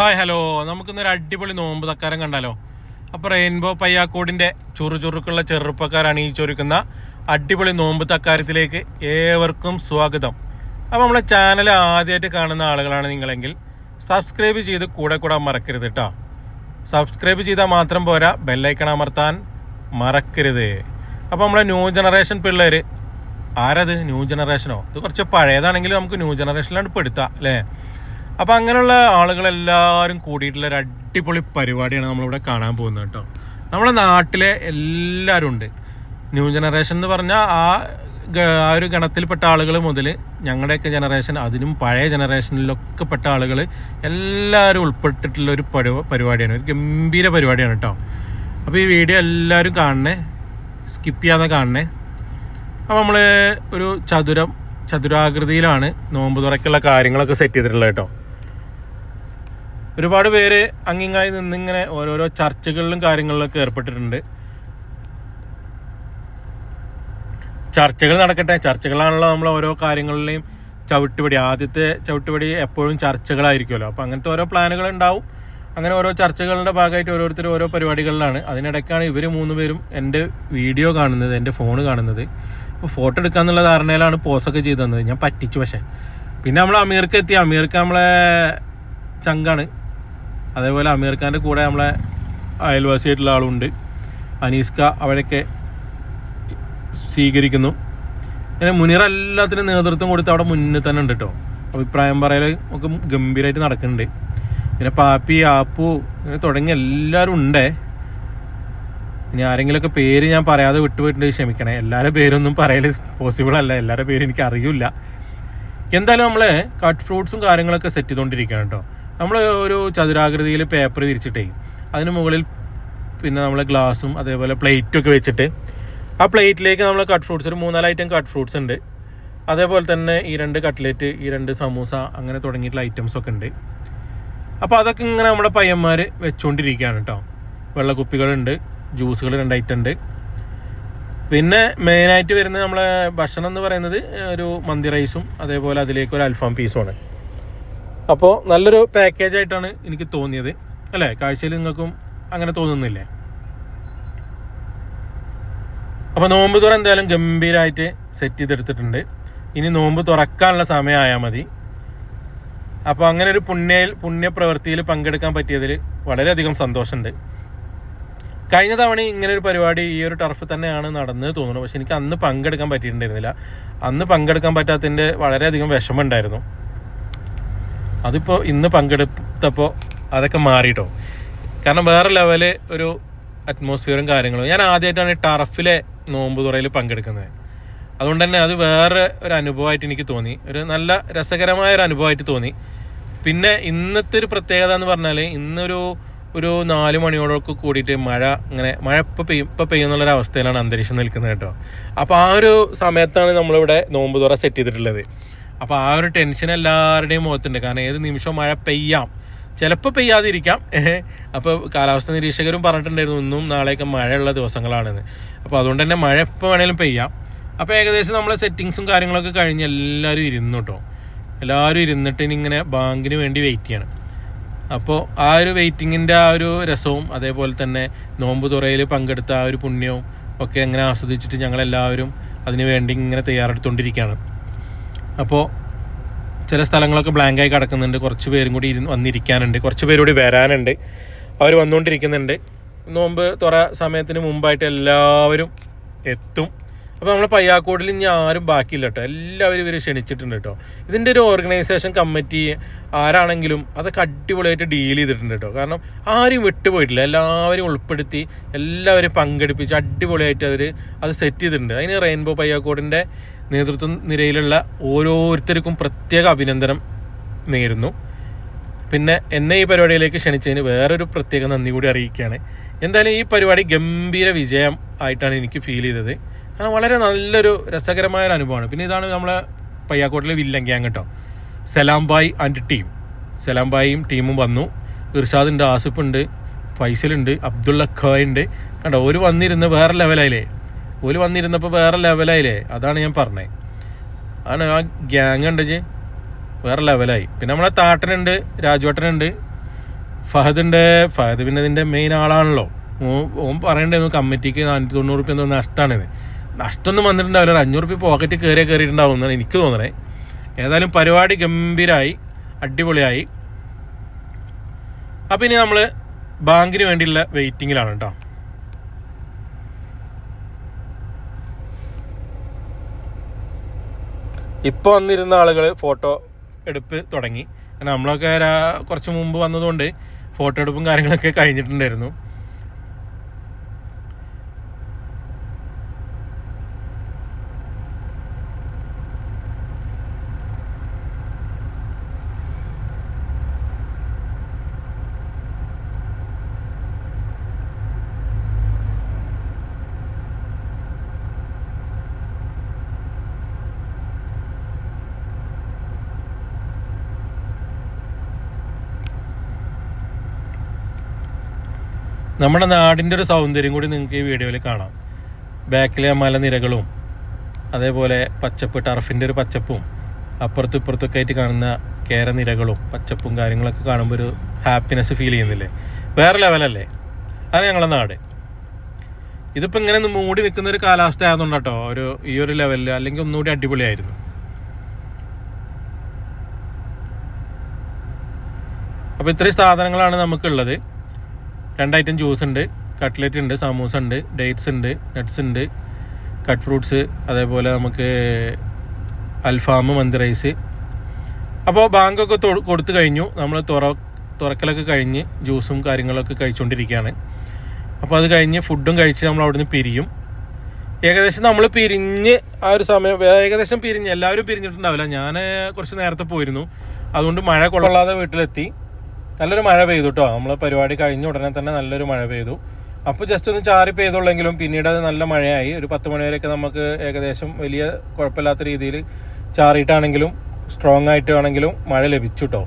Hi hello, നമുക്കിന്നൊരു അടിപൊളി നോമ്പ് തക്കാരം കണ്ടാലോ. അപ്പോൾ റെയിൻബോ പയ്യാക്കോടിൻ്റെ ചുറുചുറുക്കുള്ള ചെറുപ്പക്കാരാണ് ഈ ചൊരുക്കുന്ന അടിപൊളി നോമ്പ് തക്കാരത്തിലേക്ക് ഏവർക്കും സ്വാഗതം. അപ്പോൾ നമ്മളെ ചാനൽ ആദ്യമായിട്ട് കാണുന്ന ആളുകളാണ് നിങ്ങളെങ്കിൽ സബ്സ്ക്രൈബ് ചെയ്ത് കൂടെ മറക്കരുത് കേട്ടോ. സബ്സ്ക്രൈബ് ചെയ്താൽ മാത്രം പോരാ, ബെല്ലൈക്കൺ അമർത്താൻ മറക്കരുത്. അപ്പോൾ നമ്മളെ ന്യൂ ജനറേഷൻ പിള്ളേർ ആരത്? ന്യൂ ജനറേഷനോ? ഇത് കുറച്ച് പഴയതാണെങ്കിൽ നമുക്ക് ന്യൂ ജനറേഷനിലാണ് പെടുത്താം അല്ലേ. അപ്പോൾ അങ്ങനെയുള്ള ആളുകളെല്ലാവരും കൂടിയിട്ടുള്ളൊരു അടിപൊളി പരിപാടിയാണ് നമ്മളിവിടെ കാണാൻ പോകുന്നത് കേട്ടോ. നമ്മുടെ നാട്ടിലെ എല്ലാവരും ഉണ്ട്. ന്യൂ ജനറേഷൻ എന്ന് പറഞ്ഞാൽ ആ ഒരു ഗണത്തിൽപ്പെട്ട ആളുകൾ മുതൽ ഞങ്ങളുടെയൊക്കെ ജനറേഷൻ, അതിനും പഴയ ജനറേഷനിലൊക്കെ പെട്ട ആളുകൾ എല്ലാവരും ഉൾപ്പെട്ടിട്ടുള്ളൊരു പരിപാടിയാണ്. ഒരു ഗംഭീര പരിപാടിയാണ് കേട്ടോ. അപ്പോൾ ഈ വീഡിയോ എല്ലാവരും കാണണേ, സ്കിപ്പ് ചെയ്യാതെ കാണണേ. അപ്പോൾ നമ്മൾ ഒരു ചതുരാകൃതിയിലാണ് നോമ്പ് തുറക്കുള്ള കാര്യങ്ങളൊക്കെ സെറ്റ് ചെയ്തിട്ടുള്ളത് കേട്ടോ. ഒരുപാട് പേര് അങ്ങിങ്ങായി നിന്നിങ്ങനെ ഓരോരോ ചർച്ചകളിലും കാര്യങ്ങളിലൊക്കെ ഏർപ്പെട്ടിട്ടുണ്ട്. ചർച്ചകൾ നടക്കട്ടെ, ചർച്ചകളാണല്ലോ നമ്മൾ ഓരോ കാര്യങ്ങളിലെയും ചവിട്ടുപടി. ആദ്യത്തെ ചവിട്ടുപടി എപ്പോഴും ചർച്ചകളായിരിക്കുമല്ലോ. അപ്പോൾ അങ്ങനത്തെ ഓരോ പ്ലാനുകൾ ഉണ്ടാവും. അങ്ങനെ ഓരോ ചർച്ചകളുടെ ഭാഗമായിട്ട് ഓരോരുത്തർ ഓരോ പരിപാടികളിലാണ്. അതിനിടയ്ക്കാണ് ഇവർ 3 പേരും എൻ്റെ വീഡിയോ കാണുന്നത്, എൻ്റെ ഫോണ് കാണുന്നത്. അപ്പോൾ ഫോട്ടോ എടുക്കാമെന്നുള്ള ധാരണയിലാണ് പോസൊക്കെ ചെയ്തു തന്നത്. ഞാൻ പറ്റിച്ചു. പക്ഷേ പിന്നെ നമ്മൾ അമീർക്ക് എത്തി. അമീർക്ക് നമ്മളെ ചങ്കാണ്. അതേപോലെ അമീർ ഖാൻ്റെ കൂടെ നമ്മളെ അയൽവാസിയായിട്ടുള്ള ആളുണ്ട്, അനീസ്ക. അവരൊക്കെ സ്വീകരിക്കുന്നു. പിന്നെ മുനീർ എല്ലാത്തിനും നേതൃത്വം കൊടുത്ത് അവിടെ മുന്നിൽ തന്നെ ഉണ്ട് കേട്ടോ. അഭിപ്രായം പറയൽ ഒക്കെ ഗംഭീരമായിട്ട് നടക്കുന്നുണ്ട്. പിന്നെ പാപ്പി, ആപ്പു, ഇങ്ങനെ തുടങ്ങി എല്ലാവരും ഉണ്ടേ. ഇനി ആരെങ്കിലുമൊക്കെ പേര് ഞാൻ പറയാതെ വിട്ടുപോയിട്ടുണ്ടെങ്കിൽ ക്ഷമിക്കണേ. എല്ലാവരുടെ പേരൊന്നും പറയൽ പോസിബിൾ അല്ല, എല്ലാവരുടെ പേര് എനിക്ക് അറിയില്ല. എന്തായാലും നമ്മൾ കട്ട് ഫ്രൂട്ട്സും കാര്യങ്ങളൊക്കെ സെറ്റ് ചെയ്തുകൊണ്ടിരിക്കുകയാണ് കേട്ടോ. നമ്മൾ ഒരു ചതുരാകൃതിയിൽ പേപ്പർ വിരിച്ചിട്ടേ അതിന് മുകളിൽ പിന്നെ നമ്മൾ ഗ്ലാസും അതേപോലെ പ്ലേറ്റൊക്കെ വെച്ചിട്ട് ആ പ്ലേറ്റിലേക്ക് നമ്മൾ കട്ട് ഫ്രൂട്ട്സ്, ഒരു 3-4 ഐറ്റം കട്ട് ഫ്രൂട്ട്സ് ഉണ്ട്. അതേപോലെ തന്നെ ഈ 2 കട്ട്ലേറ്റ്, ഈ 2 സമൂസ, അങ്ങനെ തുടങ്ങിയിട്ടുള്ള ഐറ്റംസൊക്കെ ഉണ്ട്. അപ്പോൾ അതൊക്കെ ഇങ്ങനെ നമ്മുടെ പയ്യന്മാർ വെച്ചുകൊണ്ടിരിക്കുകയാണ് കേട്ടോ. വെള്ളക്കുപ്പികളുണ്ട്, ജ്യൂസുകൾ 2 ഐറ്റം ഉണ്ട്. പിന്നെ മെയിനായിട്ട് വരുന്നത് നമ്മളെ ഭക്ഷണം എന്ന് പറയുന്നത് ഒരു മന്തി റൈസും അതേപോലെ അതിലേക്ക് ഒരു അൽഫാം പീസുമാണ്. അപ്പോൾ നല്ലൊരു പാക്കേജായിട്ടാണ് എനിക്ക് തോന്നിയത് അല്ലേ. കാഴ്ചയിൽ നിങ്ങൾക്കും അങ്ങനെ തോന്നുന്നില്ലേ? അപ്പോൾ നോമ്പ് തുറ എന്തായാലും ഗംഭീരമായിട്ട് സെറ്റ് ചെയ്തെടുത്തിട്ടുണ്ട്. ഇനി നോമ്പ് തുറക്കാനുള്ള സമയമായാൽ മതി. അപ്പോൾ അങ്ങനെ ഒരു പുണ്യപ്രവൃത്തിയിൽ പങ്കെടുക്കാൻ പറ്റിയതിൽ വളരെയധികം സന്തോഷമുണ്ട്. കഴിഞ്ഞ തവണ ഇങ്ങനെ ഒരു പരിപാടി ഈ ഒരു ടർഫ് തന്നെയാണ് നടന്നത് തോന്നുന്നു. പക്ഷെ എനിക്ക് അന്ന് പങ്കെടുക്കാൻ പറ്റിയിട്ടുണ്ടായിരുന്നില്ല. അന്ന് പങ്കെടുക്കാൻ പറ്റാത്തതിൻ്റെ വളരെയധികം വിഷമമുണ്ടായിരുന്നു. അതിപ്പോൾ ഇന്ന് പങ്കെടുത്തപ്പോൾ അതൊക്കെ മാറിയിട്ടോ. കാരണം വേറെ ലെവല് ഒരു അറ്റ്മോസ്ഫിയറും കാര്യങ്ങളും. ഞാൻ ആദ്യമായിട്ടാണ് ടർഫിലെ നോമ്പ് തുറയിൽ പങ്കെടുക്കുന്നത്. അതുകൊണ്ട് തന്നെ അത് വേറെ ഒരു അനുഭവമായിട്ട് എനിക്ക് തോന്നി. ഒരു നല്ല രസകരമായ ഒരു അനുഭവമായിട്ട് തോന്നി. പിന്നെ ഇന്നത്തെ ഒരു പ്രത്യേകത എന്ന് പറഞ്ഞാൽ ഇന്നൊരു 4 മണിയോടൊക്കെ കൂടിയിട്ട് മഴ ഇപ്പോൾ പെയ്യുന്നുള്ളൊരവസ്ഥയിലാണ് അന്തരീക്ഷം നിൽക്കുന്നത് കേട്ടോ. അപ്പോൾ ആ ഒരു സമയത്താണ് നമ്മളിവിടെ നോമ്പ് തുറ സെറ്റ് ചെയ്തിട്ടുള്ളത്. അപ്പോൾ ആ ഒരു ടെൻഷൻ എല്ലാവരുടെയും മുഖത്തുണ്ട്. കാരണം ഏത് നിമിഷവും മഴ പെയ്യാം, ചിലപ്പോൾ പെയ്യാതിരിക്കാം. അപ്പോൾ കാലാവസ്ഥ നിരീക്ഷകരും പറഞ്ഞിട്ടുണ്ടായിരുന്നു ഇന്നും നാളെയൊക്കെ മഴയുള്ള ദിവസങ്ങളാണെന്ന്. അപ്പോൾ അതുകൊണ്ട് തന്നെ മഴ എപ്പോൾ വേണേലും പെയ്യാം. അപ്പോൾ ഏകദേശം നമ്മളെ സെറ്റിങ്സും കാര്യങ്ങളൊക്കെ കഴിഞ്ഞ് എല്ലാവരും ഇരുന്നു കേട്ടോ. എല്ലാവരും ഇരുന്നിട്ട് ഇങ്ങനെ ബാങ്കിന് വേണ്ടി വെയിറ്റ് ചെയ്യണം. അപ്പോൾ ആ ഒരു വെയിറ്റിങ്ങിൻ്റെ ആ ഒരു രസവും അതേപോലെ തന്നെ നോമ്പ് തുറയിൽ പങ്കെടുത്ത ആ ഒരു പുണ്യവും ഒക്കെ എങ്ങനെ ആസ്വദിച്ചിട്ട് ഞങ്ങളെല്ലാവരും അതിന് വേണ്ടി ഇങ്ങനെ തയ്യാറെടുത്തുകൊണ്ടിരിക്കുകയാണ്. അപ്പോൾ ചില സ്ഥലങ്ങളൊക്കെ ബ്ലാങ്കായി കിടക്കുന്നുണ്ട്. കുറച്ച് പേരും കൂടി വന്നിരിക്കാനുണ്ട്, കുറച്ച് പേരൂടി വരാനുണ്ട്. അവർ വന്നുകൊണ്ടിരിക്കുന്നുണ്ട്. നോമ്പ് തുറ സമയത്തിന് മുമ്പായിട്ട് എല്ലാവരും എത്തും. അപ്പോൾ നമ്മൾ പയ്യാക്കോടിൽ ഇനി ആരും ബാക്കിയില്ല കേട്ടോ. എല്ലാവരും ഇവർ ക്ഷണിച്ചിട്ടുണ്ട് കേട്ടോ. ഇതിൻ്റെ ഒരു ഓർഗനൈസേഷൻ കമ്മിറ്റി ആരാണെങ്കിലും അതൊക്കെ അടിപൊളിയായിട്ട് ഡീൽ ചെയ്തിട്ടുണ്ട് കേട്ടോ. കാരണം ആരും വിട്ടുപോയിട്ടില്ല, എല്ലാവരും ഉൾപ്പെടുത്തി എല്ലാവരും പങ്കെടുപ്പിച്ച് അടിപൊളിയായിട്ട് അത് സെറ്റ് ചെയ്തിട്ടുണ്ട്. അതിന് റെയിൻബോ പയ്യാക്കോടിൻ്റെ നേതൃത്വ നിരയിലുള്ള ഓരോരുത്തർക്കും പ്രത്യേക അഭിനന്ദനം നേരുന്നു. പിന്നെ എന്നെ ഈ പരിപാടിയിലേക്ക് ക്ഷണിച്ചതിന് വേറൊരു പ്രത്യേക നന്ദി കൂടി അറിയിക്കുകയാണ്. എന്തായാലും ഈ പരിപാടി ഗംഭീര വിജയം ആയിട്ടാണ് എനിക്ക് ഫീൽ ചെയ്തത്. കാരണം വളരെ നല്ലൊരു രസകരമായൊരു അനുഭവമാണ്. പിന്നെ ഇതാണ് നമ്മളെ പയ്യാക്കോട്ടിലെ വില്ലൻ ഗ്യാങ് കേട്ടോ. സലാം ബായ് ആൻഡ് ടീം, സലാം ബായും ടീമും വന്നു. ഇർഷാദുണ്ട്, ആസിഫുണ്ട്, ഫൈസലുണ്ട്, അബ്ദുള്ള ഖായ് ഉണ്ട്. കണ്ടോ, ഒരു വന്നിരുന്ന് വേറെ ലെവലായില്ലേ. ഓല് വന്നിരുന്നപ്പോൾ വേറെ ലെവലായില്ലേ, അതാണ് ഞാൻ പറഞ്ഞത്. ആണ് ആ ഗ്യാങ് ഉണ്ട് വേറെ ലെവലായി. പിന്നെ നമ്മളെ താട്ടനുണ്ട്, രാജുവേട്ടനുണ്ട്, ഫഹദ് പിന്നെ ഇതിൻ്റെ മെയിൻ ആളാണല്ലോ. ഓൻ പറയണ്ടായിരുന്നു കമ്മിറ്റിക്ക് 490 റുപ്യ എന്തോ നഷ്ടമാണിത്. നഷ്ടമൊന്നും വന്നിട്ടുണ്ടാവില്ല, ഒരു 500 റുപ്യ പോക്കറ്റ് കയറിയിട്ടുണ്ടാവും എന്നാണ് എനിക്ക് തോന്നണേ. ഏതായാലും പരിപാടി ഗംഭീരമായി, അടിപൊളിയായി. അപ്പം ഇനി നമ്മൾ ബാങ്കിന് വേണ്ടിയുള്ള വെയിറ്റിങ്ങിലാണ് കേട്ടോ. ഇപ്പോൾ വന്നിരുന്ന ആളുകൾ ഫോട്ടോ എടുപ്പ് തുടങ്ങി. കാരണം നമ്മളൊക്കെ കുറച്ച് മുമ്പ് വന്നതുകൊണ്ട് ഫോട്ടോ എടുപ്പും കാര്യങ്ങളൊക്കെ കഴിഞ്ഞിട്ടുണ്ടായിരുന്നു. നമ്മുടെ നാടിൻ്റെ ഒരു സൗന്ദര്യം കൂടി നിങ്ങൾക്ക് ഈ വീഡിയോയിൽ കാണാം. ബാക്കിലെ മലനിരകളും അതേപോലെ പച്ചപ്പ്, ടർഫിൻ്റെ ഒരു പച്ചപ്പും അപ്പുറത്തും ഇപ്പുറത്തൊക്കെ ആയിട്ട് കാണുന്ന കേരനിരകളും പച്ചപ്പും കാര്യങ്ങളൊക്കെ കാണുമ്പോൾ ഒരു ഹാപ്പിനെസ് ഫീൽ ചെയ്യുന്നില്ലേ? വേറെ ലെവലല്ലേ? അതാണ് ഞങ്ങളുടെ നാട്. ഇതിപ്പോൾ ഇങ്ങനെ മൂടി നിൽക്കുന്ന ഒരു കാലാവസ്ഥ ആയതുകൊണ്ട് കേട്ടോ ഈ ഒരു ലെവലിൽ, അല്ലെങ്കിൽ ഒന്നുകൂടി അടിപൊളിയായിരുന്നു. അപ്പോൾ ഇത്രയും സാധനങ്ങളാണ് നമുക്കുള്ളത്. 2 ഐറ്റം ജ്യൂസ് ഉണ്ട്, കട്ട്ലറ്റ് ഉണ്ട്, സമൂസ ഉണ്ട്, ഡേറ്റ്സ് ഉണ്ട്, നട്ട്സ് ഉണ്ട്, കട്ട് ഫ്രൂട്ട്സ്, അതേപോലെ നമുക്ക് അൽഫാം, മന്തി റൈസ്. അപ്പോൾ ബാങ്കൊക്കെ കൊടുത്തു കഴിഞ്ഞു. നമ്മൾ തുറക്കലൊക്കെ കഴിഞ്ഞ് ജ്യൂസും കാര്യങ്ങളൊക്കെ കഴിച്ചുകൊണ്ടിരിക്കുകയാണ്. അപ്പോൾ അത് കഴിഞ്ഞ് ഫുഡും കഴിച്ച് നമ്മൾ അവിടുന്ന് പിരിയും. ഏകദേശം നമ്മൾ പിരിഞ്ഞ് ആ ഒരു സമയം ഏകദേശം പിരിഞ്ഞ്, എല്ലാവരും പിരിഞ്ഞിട്ടുണ്ടാവില്ല. ഞാൻ കുറച്ച് നേരത്തെ പോയിരുന്നു, അതുകൊണ്ട് മഴ കൊള്ളാതെ വീട്ടിലെത്തി. നല്ലൊരു മഴ പെയ്തു കേട്ടോ. നമ്മൾ പരിപാടി കഴിഞ്ഞ ഉടനെ തന്നെ നല്ലൊരു മഴ പെയ്തു. അപ്പോൾ ജസ്റ്റ് ഒന്ന് ചാറി പെയ്തുള്ളെങ്കിലും പിന്നീട് അത് നല്ല മഴയായി. ഒരു 10 മണി വരെയൊക്കെ നമുക്ക് ഏകദേശം വലിയ കുഴപ്പമില്ലാത്ത രീതിയിൽ ചാറിയിട്ടാണെങ്കിലും സ്ട്രോങ് ആയിട്ടാണെങ്കിലും മഴ ലഭിച്ചു കേട്ടോ.